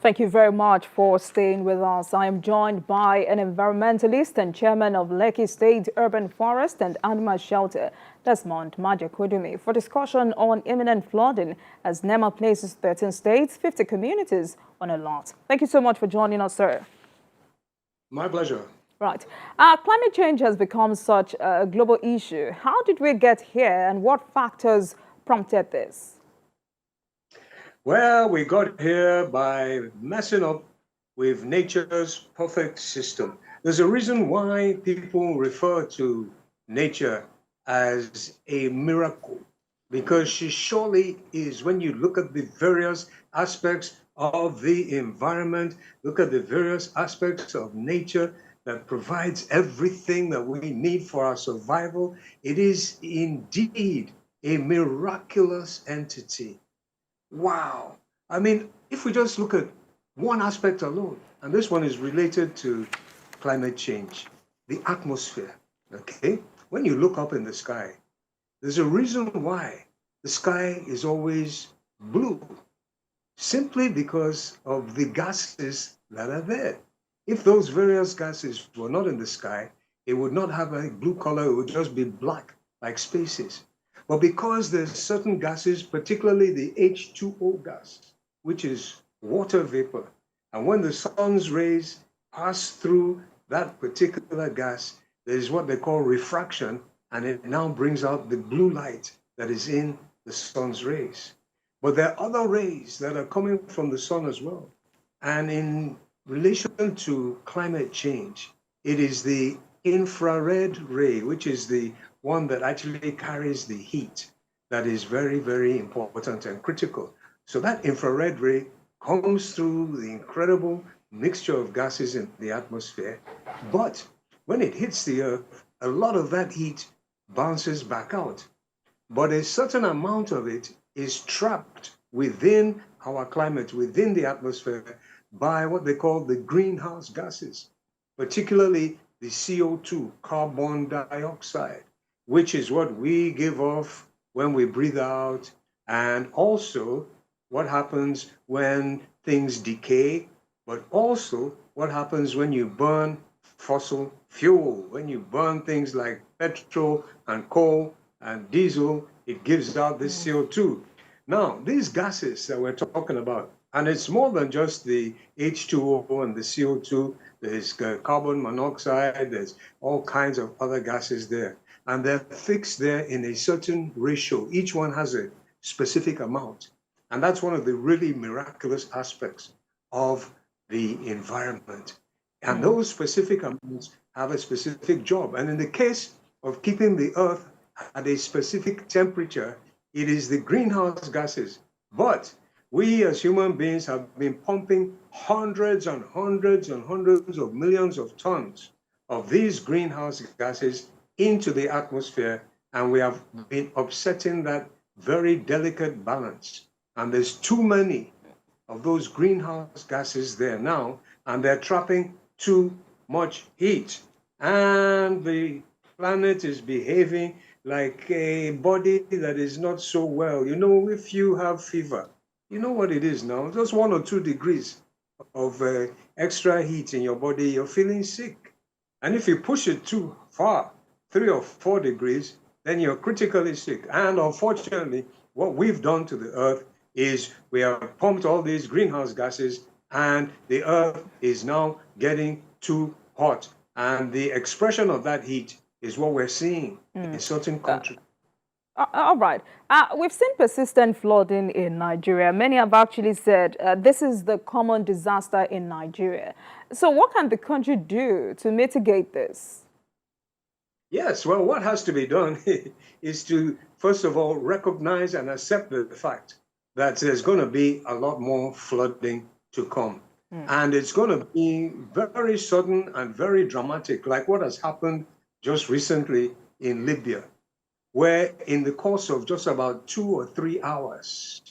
Thank you very much for staying with us. I am joined by an environmentalist and chairman of Lekki State Urban Forest and Animal Shelter, Desmond Majekodunmi, for discussion on imminent flooding as NEMA places 13 states, 50 communities on alert. Thank you so much for joining us, sir. My pleasure. Right. Climate change has become such a global issue. How did we get here and what factors prompted this? Well, we got here by messing up with nature's perfect system. There's a reason why people refer to nature as a miracle, because she surely is. When you look at the various aspects of the environment, look at the various aspects of nature that provides everything that we need for our survival, it is indeed a miraculous entity. Wow. I mean, if we just look at one aspect alone, and this one is related to climate change, the atmosphere, okay? When you look up in the sky, there's a reason why the sky is always blue, simply because of the gases that are there. If those various gases were not in the sky, it would not have a blue color, it would just be black, like spaces. But because there's certain gases, particularly the H2O gas, which is water vapor, and when the sun's rays pass through that particular gas, there is what they call refraction, and it now brings out the blue light that is in the sun's rays. But there are other rays that are coming from the sun as well. And in relation to climate change, it is the infrared ray, which is the one that actually carries the heat, that is very, very important and critical. So that infrared ray comes through the incredible mixture of gases in the atmosphere, but when it hits the earth, a lot of that heat bounces back out. But a certain amount of it is trapped within our climate, within the atmosphere, by what they call the greenhouse gases, particularly the CO2, carbon dioxide, which is what we give off when we breathe out, and also what happens when things decay, but also what happens when you burn fossil fuel. When you burn things like petrol and coal and diesel, it gives out this CO2. Now, these gases that we're talking about, and it's more than just the H2O and the CO2, there's carbon monoxide, there's all kinds of other gases there. And they're fixed there in a certain ratio. Each one has a specific amount. And that's one of the really miraculous aspects of the environment. And those specific amounts have a specific job. And in the case of keeping the earth at a specific temperature, it is the greenhouse gases. But we as human beings have been pumping hundreds and hundreds and hundreds of millions of tons of these greenhouse gases into the atmosphere, and we have been upsetting that very delicate balance. And there's too many of those greenhouse gases there now, and they're trapping too much heat. And the planet is behaving like a body that is not so well. You know, if you have fever, you know what it is now, just 1 or 2 degrees of extra heat in your body, you're feeling sick. And if you push it too far, 3 or 4 degrees, then you're critically sick. And unfortunately, what we've done to the earth is we have pumped all these greenhouse gases, and the earth is now getting too hot. And the expression of that heat is what we're seeing in certain countries. All right. We've seen persistent flooding in Nigeria. Many have actually said this is the common disaster in Nigeria. So what can the country do to mitigate this? Yes, well, what has to be done is to, first of all, recognize and accept the fact that there's going to be a lot more flooding to come. And it's going to be very sudden and very dramatic, like what has happened just recently in Libya, where in the course of just about 2 or 3 hours,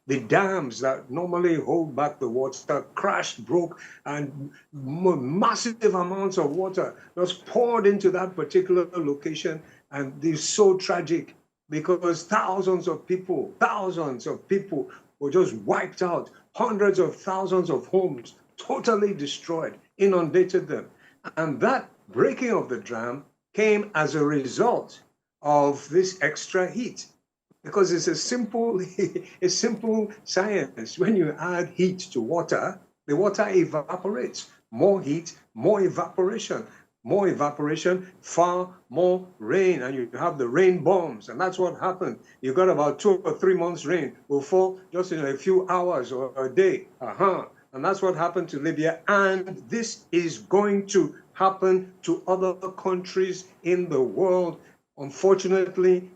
the dams that normally hold back the water crashed, broke, and massive amounts of water just poured into that particular location. And it's so tragic because thousands of people were just wiped out. Hundreds of thousands of homes totally destroyed, inundated them. And that breaking of the dam came as a result of this extra heat. Because it's a simple, a simple science. When you add heat to water, the water evaporates. More heat, more evaporation. More evaporation, far more rain, and you have the rain bombs. And that's what happened. You got about 2 or 3 months rain will fall just in a few hours or a day. And that's what happened to Libya. And this is going to happen to other countries in the world. Unfortunately,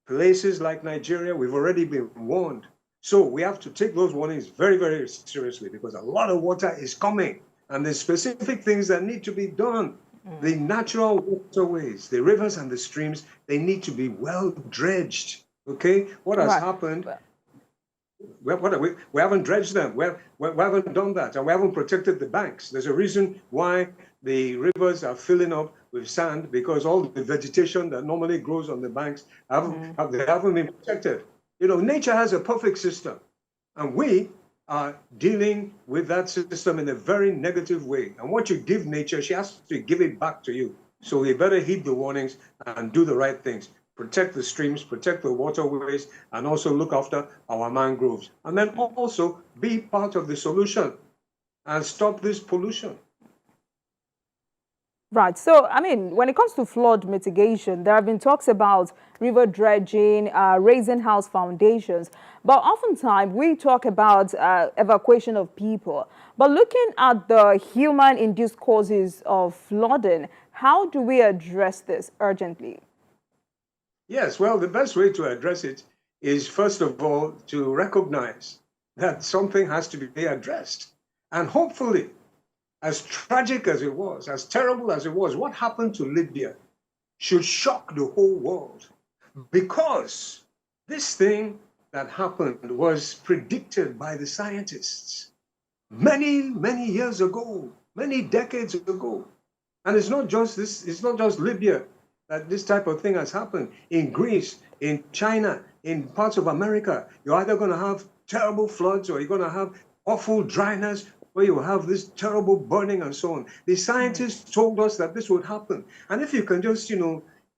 places like Nigeria, we've already been warned. So we have to take those warnings very, very seriously, because a lot of water is coming. And there's specific things that need to be done. The natural waterways, the rivers and the streams, they need to be well dredged. Okay? What has happened? We haven't dredged them. We haven't done that, and we haven't protected the banks. There's a reason why the rivers are filling up with sand, because all the vegetation that normally grows on the banks haven't been protected. You know, nature has a perfect system, and we are dealing with that system in a very negative way. And what you give nature, she has to give it back to you. So we better heed the warnings and do the right things. Protect the streams, protect the waterways, and also look after our mangroves. And then also be part of the solution and stop this pollution. Right. So, I mean, when it comes to flood mitigation, there have been talks about river dredging, raising house foundations. But oftentimes we talk about evacuation of people. But looking at the human-induced causes of flooding, how do we address this urgently? Yes, well, the best way to address it is, first of all, to recognize that something has to be addressed. And hopefully, as tragic as it was, as terrible as it was, what happened to Libya should shock the whole world. Because this thing that happened was predicted by the scientists many, many years ago, many decades ago. And it's not just this, it's not just Libya that this type of thing has happened. In Greece, in China, in parts of America, you're either going to have terrible floods, or you're going to have awful dryness, where you have this terrible burning and so on. The scientists told us that this would happen. And if you can just,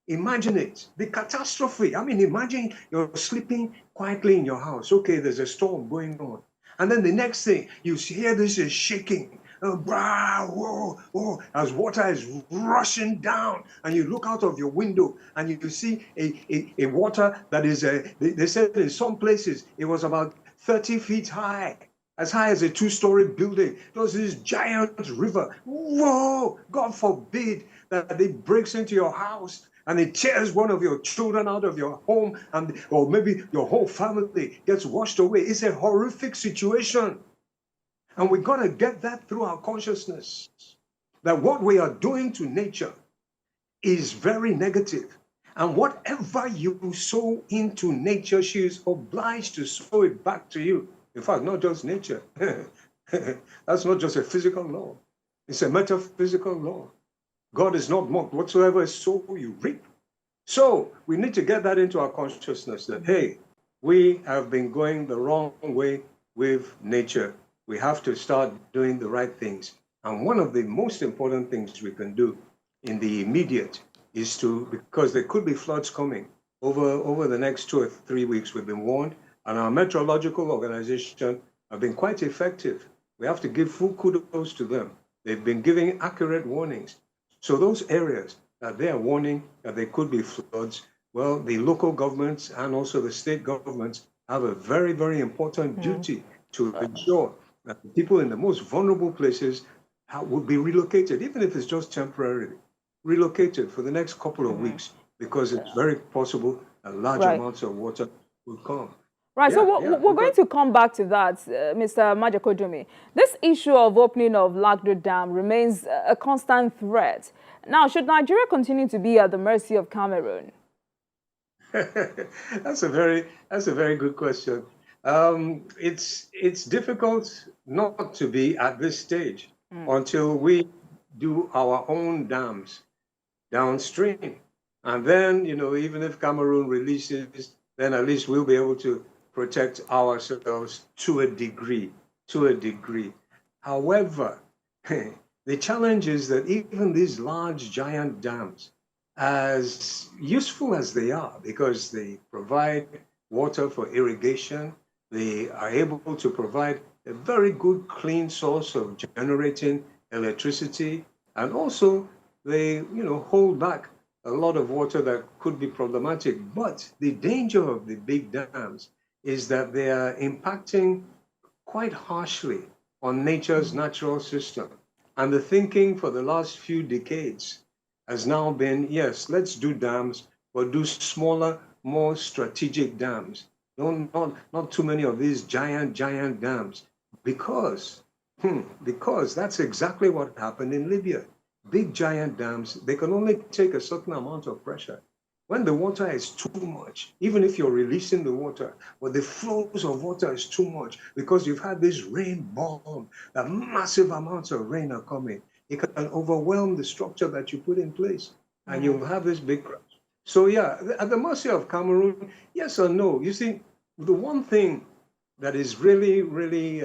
imagine it, the catastrophe. I mean, imagine you're sleeping quietly in your house. Okay, there's a storm going on. And then the next thing, you hear this is shaking. Whoa, whoa, as water is rushing down, and you look out of your window and you see a water that is, they said in some places it was about 30 feet high as a two-story building. There was this giant river. Whoa, God forbid that it breaks into your house and it tears one of your children out of your home, or maybe your whole family gets washed away. It's a horrific situation. And we've got to get that through our consciousness, that what we are doing to nature is very negative. And whatever you sow into nature, she is obliged to sow it back to you. In fact, not just nature. That's not just a physical law. It's a metaphysical law. God is not mocked. Whatsoever is sow, you reap. So we need to get that into our consciousness that, hey, we have been going the wrong way with nature. We have to start doing the right things. And one of the most important things we can do in the immediate is to, because there could be floods coming over the next 2 or 3 weeks, we've been warned, and our meteorological organization have been quite effective. We have to give full kudos to them. They've been giving accurate warnings. So those areas that they are warning that there could be floods, well, the local governments and also the state governments have a very, very important duty to ensure that the people in the most vulnerable places will be relocated, even if it's just temporarily, relocated for the next couple of weeks, because it's very possible that large amounts of water will come. Right, so we're going to come back to that, Mr. Majekodunmi. This issue of opening of Lekki Dam remains a constant threat. Now, should Nigeria continue to be at the mercy of Cameroon? That's a very good question. It's difficult not to be at this stage until we do our own dams downstream. And then, even if Cameroon releases, then at least we'll be able to protect ourselves to a degree, to a degree. However, the challenge is that even these large, giant dams, as useful as they are, because they provide water for irrigation, they are able to provide a very good, clean source of generating electricity, and also they, hold back a lot of water that could be problematic. But the danger of the big dams is that they are impacting quite harshly on nature's natural system. And the thinking for the last few decades has now been, yes, let's do dams, but do smaller, more strategic dams. Not too many of these giant dams, because, because that's exactly what happened in Libya. Big giant dams, they can only take a certain amount of pressure. When the water is too much, even if you're releasing the water, but the flows of water is too much because you've had this rain bomb, that massive amounts of rain are coming, it can overwhelm the structure that you put in place, and you'll have this big crash. So yeah, at the mercy of Cameroon, yes or no? You see, the one thing that is really, really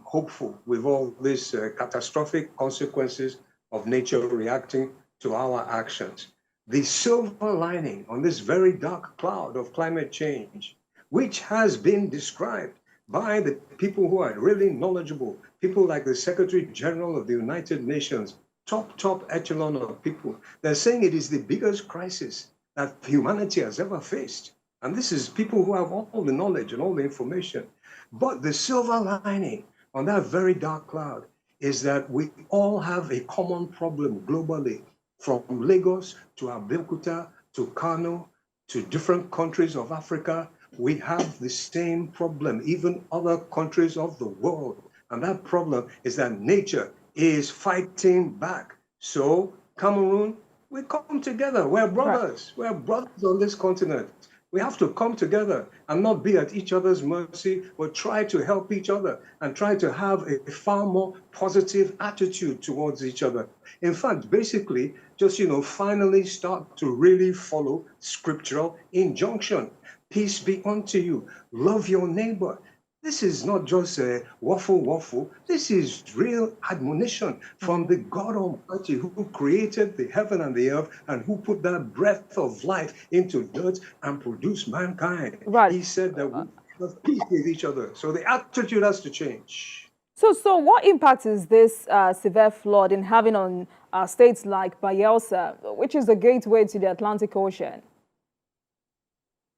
hopeful with all these catastrophic consequences of nature reacting to our actions, the silver lining on this very dark cloud of climate change, which has been described by the people who are really knowledgeable, people like the Secretary General of the United Nations, top echelon of people. They're saying it is the biggest crisis that humanity has ever faced. And this is people who have all the knowledge and all the information. But the silver lining on that very dark cloud is that we all have a common problem globally, from Lagos to Abeokuta to Kano to different countries of Africa. We have the same problem, even other countries of the world. And that problem is that nature is fighting back. So Cameroon, we come together. We're brothers. Right. We're brothers on this continent. We have to come together and not be at each other's mercy, but try to help each other and try to have a far more positive attitude towards each other. In fact, basically, just, finally start to really follow scriptural injunction. Peace be unto you. Love your neighbor. This is not just a waffle. This is real admonition from the God Almighty, who created the heaven and the earth and who put that breath of life into dirt and produced mankind. Right. He said that we have peace with each other. So the attitude has to change. So what impact is this severe flooding having on states like Bayelsa, which is the gateway to the Atlantic Ocean?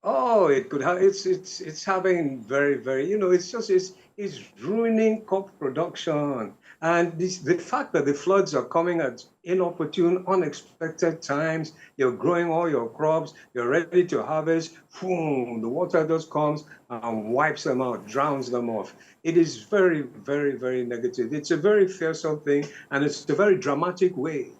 Oh, it could have. It's having very, it's ruining crop production, and the fact that the floods are coming at inopportune, unexpected times. You're growing all your crops, you're ready to harvest. Boom! The water just comes and wipes them out, drowns them off. It is very, very, very negative. It's a very fearsome thing, and it's a very dramatic way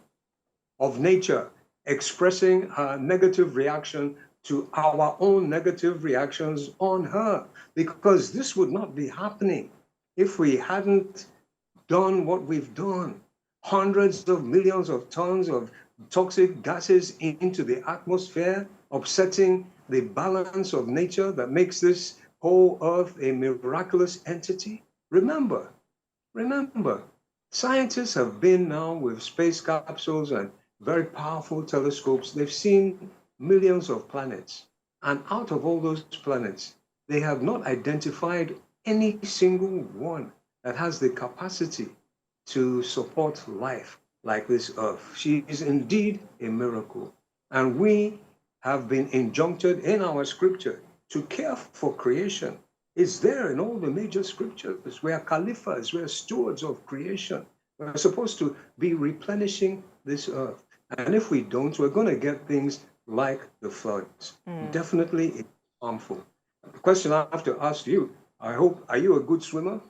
of nature expressing a negative reaction to our own negative reactions on her, because this would not be happening if we hadn't done what we've done. Hundreds of millions of tons of toxic gases into the atmosphere, upsetting the balance of nature that makes this whole earth a miraculous entity. Remember, scientists have been now with space capsules and very powerful telescopes. They've seen millions of planets. And out of all those planets, they have not identified any single one that has the capacity to support life like this earth. She is indeed a miracle. And we have been injuncted in our scripture to care for creation. It's there in all the major scriptures. We are caliphs, we are stewards of creation. We're supposed to be replenishing this earth. And if we don't, we're going to get things like the floods. Definitely it's harmful. The question I have to ask you, are you a good swimmer?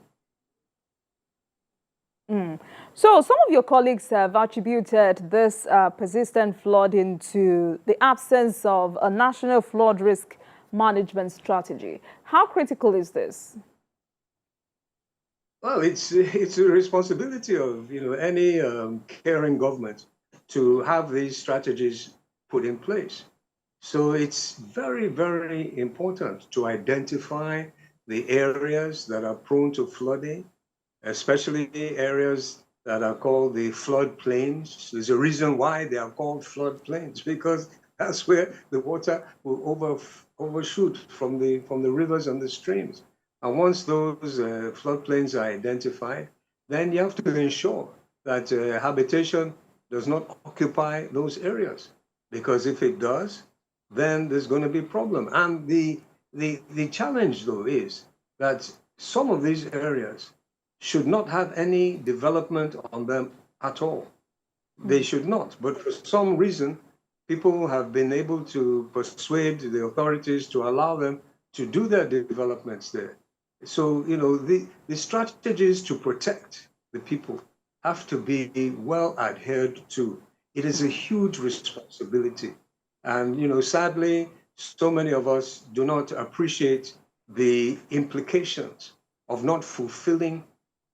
So some of your colleagues have attributed this persistent flooding to the absence of a national flood risk management strategy. How critical is this? Well, it's a responsibility of any caring government to have these strategies put in place. So it's very, very important to identify the areas that are prone to flooding, especially areas that are called the flood plains. There's a reason why they are called flood plains, because that's where the water will overshoot from the rivers and the streams. And once those floodplains are identified, then you have to ensure that habitation does not occupy those areas, because if it does, then there's going to be a problem. And the challenge, though, is that some of these areas should not have any development on them at all. They should not. But for some reason, people have been able to persuade the authorities to allow them to do their developments there. So, the strategies to protect the people have to be well adhered to. It is a huge responsibility. And, sadly, so many of us do not appreciate the implications of not fulfilling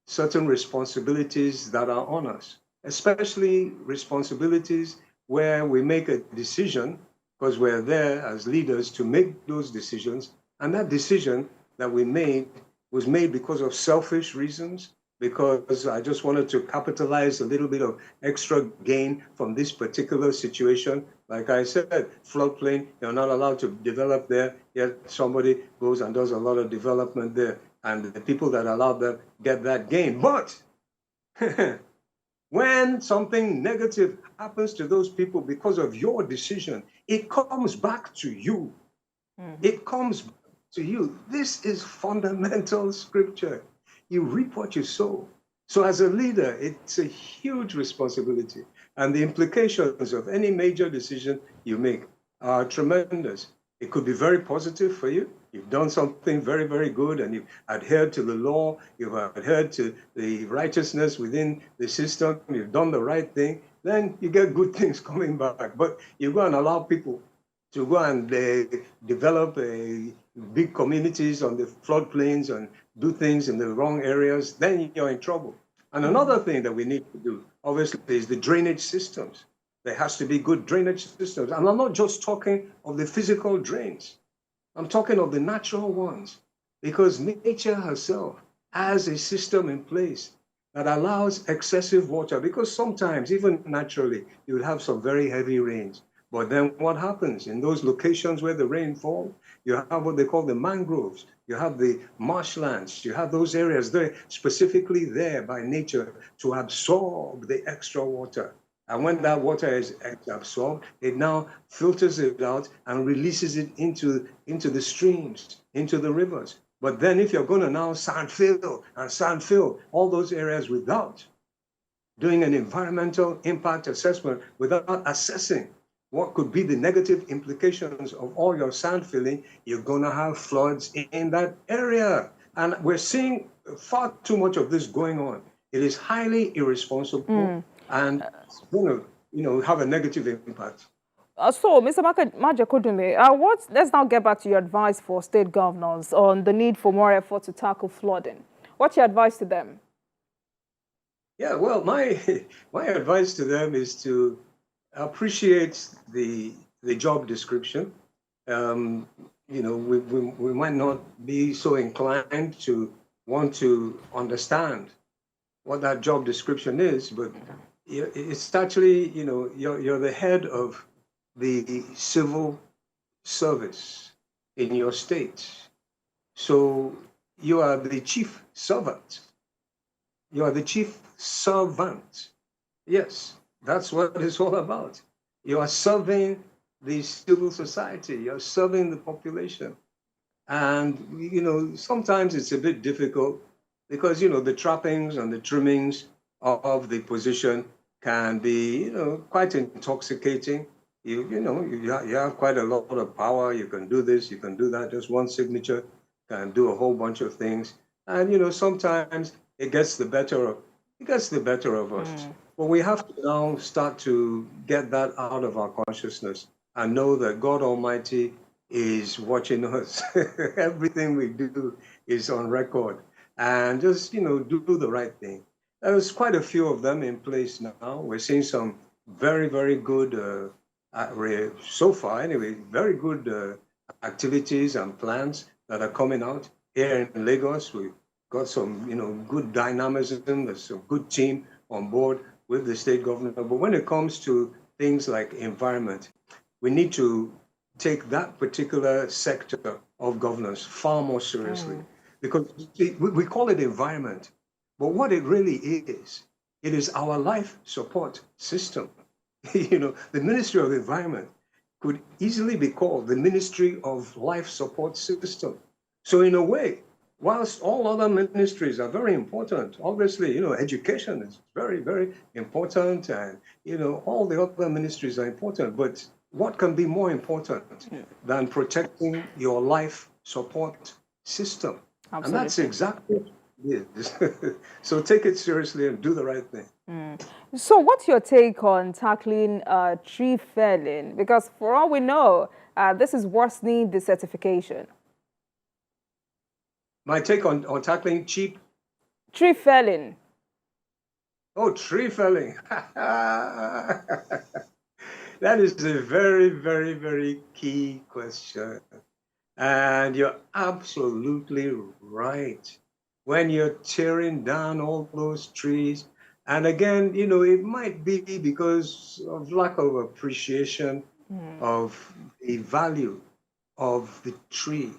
certain responsibilities that are on us, especially responsibilities where we make a decision because we're there as leaders to make those decisions. And that decision that we made was made because of selfish reasons, because I just wanted to capitalize a little bit of extra gain from this particular situation. Like I said, floodplain, you're not allowed to develop there, yet somebody goes and does a lot of development there, and the people that allow them get that gain. But when something negative happens to those people because of your decision, it comes back to you. It comes back to you. This is fundamental scripture. You reap what you sow. So as a leader, it's a huge responsibility. And the implications of any major decision you make are tremendous. It could be very positive for you. You've done something very, very good, and you've adhered to the law. You've adhered to the righteousness within the system. You've done the right thing. Then you get good things coming back. But you go and allow people to go and develop big communities on the floodplains and do things in the wrong areas, then you're in trouble. And another thing that we need to do, obviously, is the drainage systems. There has to be good drainage systems. And I'm not just talking of the physical drains. I'm talking of the natural ones, because nature herself has a system in place that allows excessive water, because sometimes, even naturally, you would have some very heavy rains. But then what happens in those locations where the rain falls? You have what they call the mangroves. You have the marshlands. You have those areas there, specifically there by nature to absorb the extra water. And when that water is absorbed, it now filters it out and releases it into the streams, into the rivers. But then if you're going to now sand fill all those areas without doing an environmental impact assessment, without assessing what could be the negative implications of all your sand filling, you're going to have floods in that area. And we're seeing far too much of this going on. It is highly irresponsible and it's going to, have a negative impact. So, Mr. Majekodunmi, let's now get back to your advice for state governors on the need for more effort to tackle flooding. What's your advice to them? Yeah, well, my advice to them is to appreciate the job description. We might not be so inclined to want to understand what that job description is, but it's actually, you're the head of the civil service in your state. So you are the chief servant. You are the chief servant. Yes, that's what it's all about. You are serving the civil society. You're serving the population. And, sometimes it's a bit difficult because, the trappings and the trimmings of the position can be, quite intoxicating. You have quite a lot of power. You can do this, you can do that. Just one signature can do a whole bunch of things. And, sometimes it gets the better of us. But we have to now start to get that out of our consciousness and know that God Almighty is watching us. Everything we do is on record. And just, do the right thing. There's quite a few of them in place now. We're seeing some very, very good, so far anyway, very good activities and plans that are coming out. Here in Lagos, we've got some, good dynamism. There's a good team on board with the state government. But when it comes to things like environment, we need to take that particular sector of governance far more seriously because we call it environment, but what it really is, it is our life support system. The Ministry of Environment could easily be called the Ministry of Life Support System. So in a way, whilst all other ministries are very important, obviously, education is very, very important, and, all the other ministries are important, but what can be more important than protecting your life support system? Absolutely. And that's exactly what it is. So take it seriously and do the right thing. So what's your take on tackling tree felling? Because for all we know, this is worsening desertification. My take on tackling tree felling. Oh, tree felling. That is a very, very, very key question. And you're absolutely right. When you're tearing down all those trees, and again, it might be because of lack of appreciation of the value of the tree.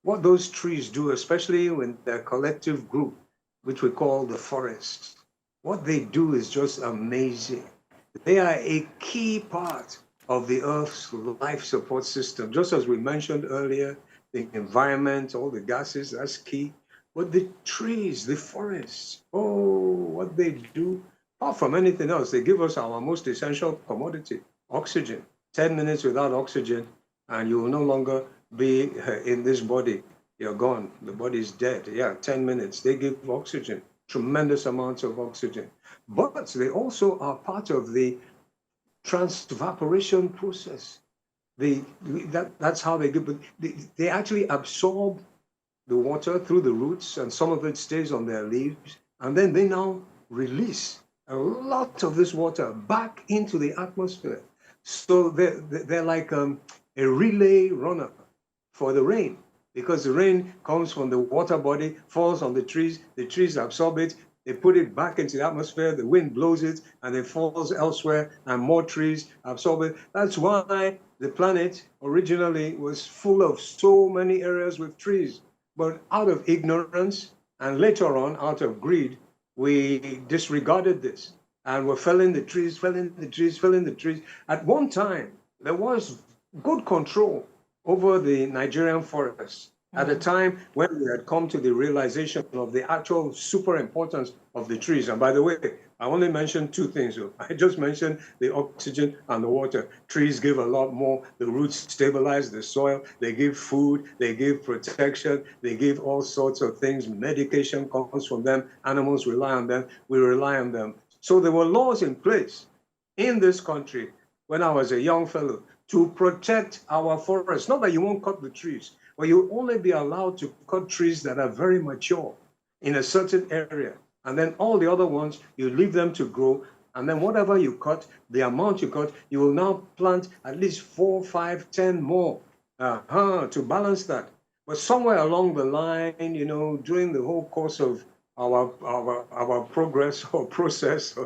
What those trees do, especially when they're a collective group, which we call the forest, what they do is just amazing. They are a key part of the Earth's life support system. Just as we mentioned earlier, the environment, all the gases, that's key. But the trees, the forests, what they do, apart from anything else, they give us our most essential commodity, oxygen. 10 minutes without oxygen, and you will no longer be in this body. You're gone. The body is dead. Yeah, 10 minutes. They give oxygen, tremendous amounts of oxygen. But they also are part of the transvaporation process. That's how they give. They actually absorb the water through the roots, and some of it stays on their leaves, and then they now release a lot of this water back into the atmosphere. So they're like a relay runner for the rain, because the rain comes from the water body, falls on the trees absorb it, they put it back into the atmosphere, the wind blows it, and it falls elsewhere, and more trees absorb it. That's why the planet originally was full of so many areas with trees. But out of ignorance, and later on, out of greed, we disregarded this. And we're felling the trees. At one time, there was good control over the Nigerian forests. At a time when we had come to the realization of the actual super importance of the trees. And by the way, I only mentioned two things. I just mentioned the oxygen and the water. Trees give a lot more. The roots stabilize the soil. They give food. They give protection. They give all sorts of things. Medication comes from them. Animals rely on them. We rely on them. So there were laws in place in this country when I was a young fellow to protect our forests. Not that you won't cut the trees, but you'll only be allowed to cut trees that are very mature in a certain area. And then all the other ones, you leave them to grow. And then whatever you cut, the amount you cut, you will now plant at least 4, 5, 10 more to balance that. But somewhere along the line, during the whole course of our progress or process,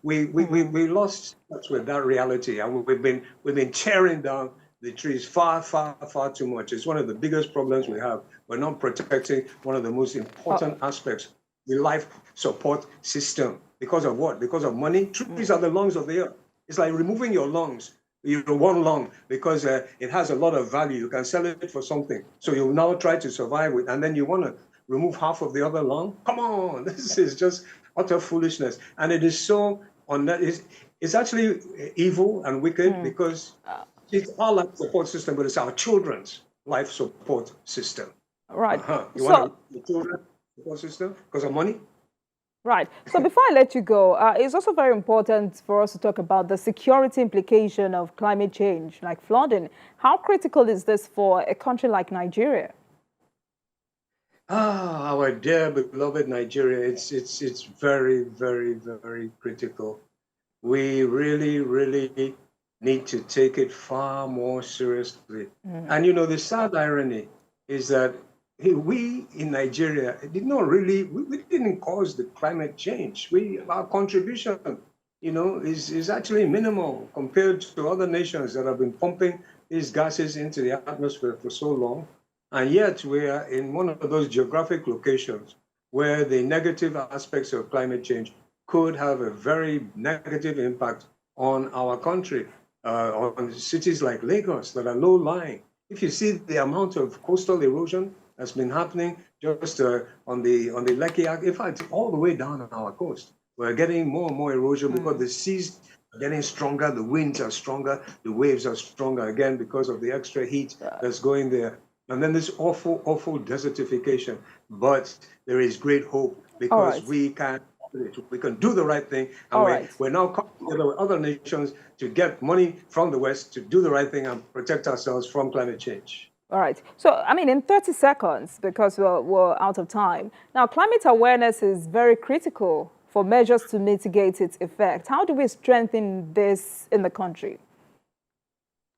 we lost touch with that reality, and we've been tearing down the trees far, far, far too much. It's one of the biggest problems we have. We're not protecting one of the most important aspects, the life support system. Because of what? Because of money. Trees are the lungs of the earth. It's like removing your lungs. One lung, because it has a lot of value. You can sell it for something. So you now try to survive with, and then you want to remove half of the other lung? Come on, this is just utter foolishness. And it is so, it's actually evil and wicked because it's our life support system, but it's our children's life support system. Right. You want a children's support system because of money? Right. So before I let you go, it's also very important for us to talk about the security implication of climate change, like flooding. How critical is this for a country like Nigeria? Our dear beloved Nigeria, it's very, very, very critical. We really, really need to take it far more seriously. And the sad irony is that we in Nigeria did not really, we didn't cause the climate change. Our contribution, is actually minimal compared to other nations that have been pumping these gases into the atmosphere for so long. And yet we are in one of those geographic locations where the negative aspects of climate change could have a very negative impact on our country, on cities like Lagos that are low-lying. If you see the amount of coastal erosion that's been happening just on the Lekki, in fact, all the way down on our coast, we're getting more and more erosion because the seas are getting stronger, the winds are stronger, the waves are stronger again because of the extra heat that's going there. And then this awful, awful desertification. But there is great hope because we can do the right thing. And we're now coming together with other nations to get money from the West to do the right thing and protect ourselves from climate change. All right. So, I mean, in 30 seconds, because we're out of time. Now, climate awareness is very critical for measures to mitigate its effect. How do we strengthen this in the country?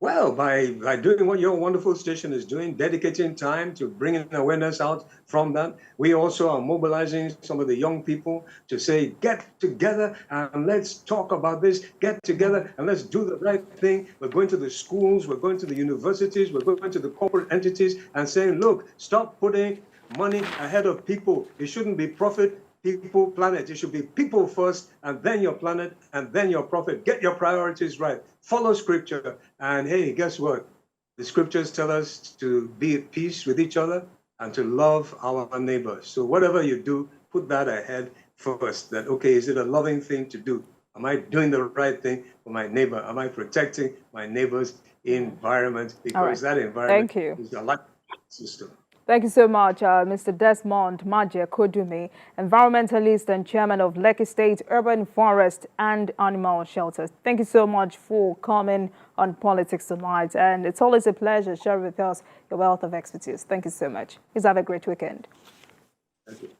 Well, by doing what your wonderful station is doing, dedicating time to bringing awareness out from that. We also are mobilizing some of the young people to say, get together and let's talk about this. Get together and let's do the right thing. We're going to the schools, we're going to the universities, we're going to the corporate entities and saying, look, stop putting money ahead of people. It shouldn't be profit, people, planet. It should be people first, and then your planet, and then your profit. Get your priorities right. Follow scripture. And hey, guess what? The scriptures tell us to be at peace with each other and to love our neighbors. So whatever you do, put that ahead first. That, okay, is it a loving thing to do? Am I doing the right thing for my neighbor? Am I protecting my neighbor's environment? Because that environment is a life system. Thank you so much, Mr. Desmond Majekodunmi, environmentalist and chairman of Lekki State Urban Forest and Animal Shelters. Thank you so much for coming on Politics Tonight. And it's always a pleasure sharing with us your wealth of expertise. Thank you so much. Please have a great weekend. Thank you.